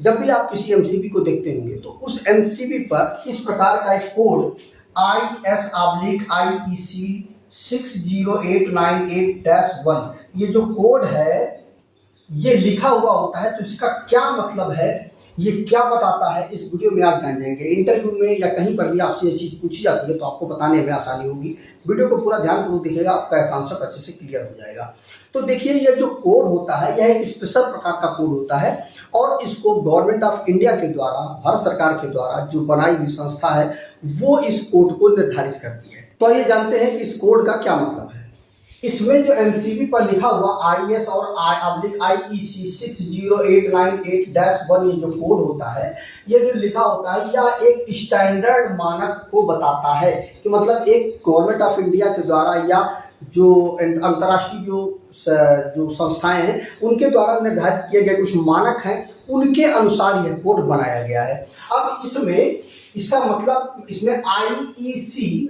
जब भी आप किसी एमसीबी को देखते होंगे तो उस एमसीबी पर इस प्रकार का एक कोड IS/IEC 60898-1 ये जो कोड है ये लिखा हुआ होता है। तो इसका क्या मतलब है, ये क्या बताता है, इस वीडियो में आप जान जाएंगे। इंटरव्यू में या कहीं पर भी आपसे ये चीज़ पूछी जाती है तो आपको बताने में आसानी होगी। वीडियो को पूरा ध्यानपूर्वक देखिएगा, आपका कॉन्सेप्ट अच्छे से क्लियर हो जाएगा। तो देखिए, ये जो कोड होता है यह एक स्पेशल प्रकार का कोड होता है और इसको गवर्नमेंट ऑफ इंडिया के द्वारा, भारत सरकार के द्वारा जो बनाई हुई संस्था है वो इस कोड को निर्धारित करती है। तो ये जानते हैं कि इस कोड का क्या मतलब है। इसमें जो एमसीबी पर लिखा हुआ IS और IEC 60898-1 ये जो कोड होता है, ये जो लिखा होता है यह एक स्टैंडर्ड मानक को बताता है कि मतलब एक गवर्नमेंट ऑफ इंडिया के द्वारा या जो अंतर्राष्ट्रीय जो संस्थाएं हैं उनके द्वारा निर्धारित किए गए कुछ मानक हैं, उनके अनुसार यह कोड बनाया गया है। अब इसमें इसका मतलब इसमें IEC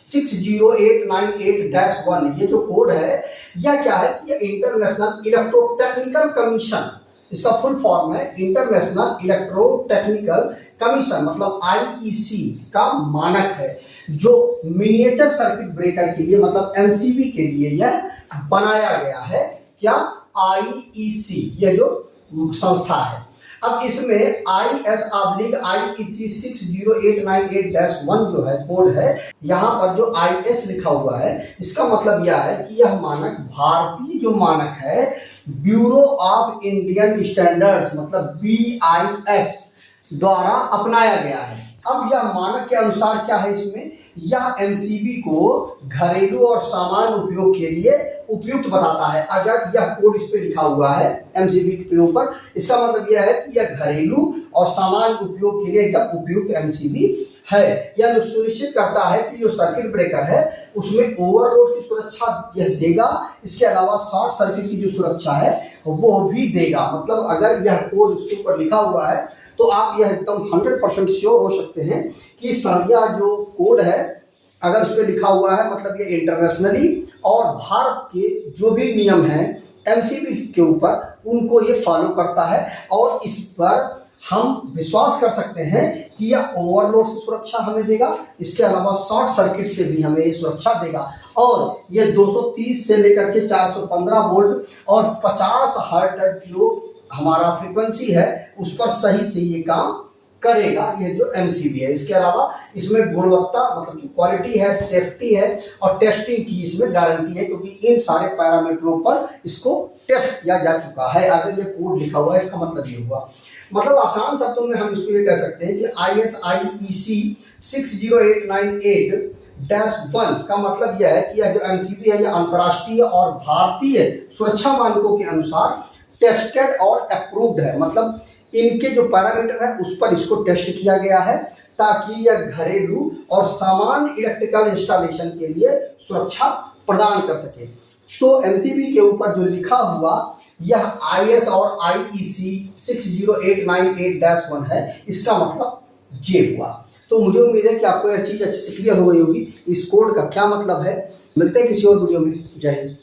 60898-1 ये जो कोड है यह क्या है, यह इंटरनेशनल इलेक्ट्रोटेक्निकल कमीशन, इसका फुल फॉर्म है इंटरनेशनल इलेक्ट्रोटेक्निकल कमीशन, मतलब IEC का मानक है जो मिनिएचर सर्किट ब्रेकर के लिए मतलब एमसीबी के लिए यह बनाया गया है। क्या IEC ये जो संस्था है। अब इसमें IS/IEC 60898-1 जो है कोड है, यहाँ पर जो IS लिखा हुआ है इसका मतलब यह है कि यह मानक भारतीय जो मानक है ब्यूरो ऑफ इंडियन स्टैंडर्ड्स मतलब BIS द्वारा अपनाया गया है। अब यह मानक के अनुसार क्या है, इसमें यह एमसीबी को घरेलू और सामान्य उपयोग के लिए उपयुक्त बताता है। अगर यह कोड इस पे लिखा हुआ है एमसीबी के ऊपर, इसका मतलब यह है कि यह घरेलू और सामान्य उपयोग के लिए एकदम उपयुक्त एमसीबी है। यह सुनिश्चित करता है कि जो सर्किट ब्रेकर है उसमें ओवरलोड की सुरक्षा यह देगा, इसके अलावा शॉर्ट सर्किट की जो सुरक्षा है वो भी देगा। मतलब अगर यह कोड इसके ऊपर लिखा हुआ है तो आप यह एकदम 100% श्योर हो सकते हैं कि यह जो कोड है अगर उस पर लिखा हुआ है मतलब ये इंटरनेशनली और भारत के जो भी नियम हैं एमसीबी के ऊपर उनको ये फॉलो करता है और इस पर हम विश्वास कर सकते हैं कि यह ओवरलोड से सुरक्षा हमें देगा, इसके अलावा शॉर्ट सर्किट से भी हमें सुरक्षा देगा और ये 230 से लेकर के 415 वोल्ट और 50 हर्ट्ज जो हमारा फ्रीक्वेंसी है उस पर सही से ये काम करेगा, ये जो एमसीबी है। इसके अलावा इसमें गुणवत्ता मतलब जो क्वालिटी है, सेफ्टी है और टेस्टिंग की इसमें गारंटी है, क्योंकि इन सारे पैरामीटरों पर इसको टेस्ट किया जा चुका है। अगर ये कोड लिखा हुआ है इसका मतलब ये हुआ, मतलब आसान शब्दों में हम इसको ये कह सकते हैं कि IS/IEC 60898-1 का मतलब यह है कि यह जो एमसीबी है यह अंतर्राष्ट्रीय और भारतीय सुरक्षा मानकों के अनुसार टेस्टेड और अप्रूव्ड है। मतलब इनके जो पैरामीटर है उस पर इसको टेस्ट किया गया है ताकि यह घरेलू और सामान्य इलेक्ट्रिकल इंस्टॉलेशन के लिए सुरक्षा प्रदान कर सके। तो एमसीबी के ऊपर जो लिखा हुआ यह IS और IEC 60898-1 है, इसका मतलब ये हुआ। तो मुझे उम्मीद है कि आपको यह चीज़ अच्छे से क्लियर हो गई होगी, इस कोड का क्या मतलब है। मिलते हैं किसी और वीडियो में। जय हिंद।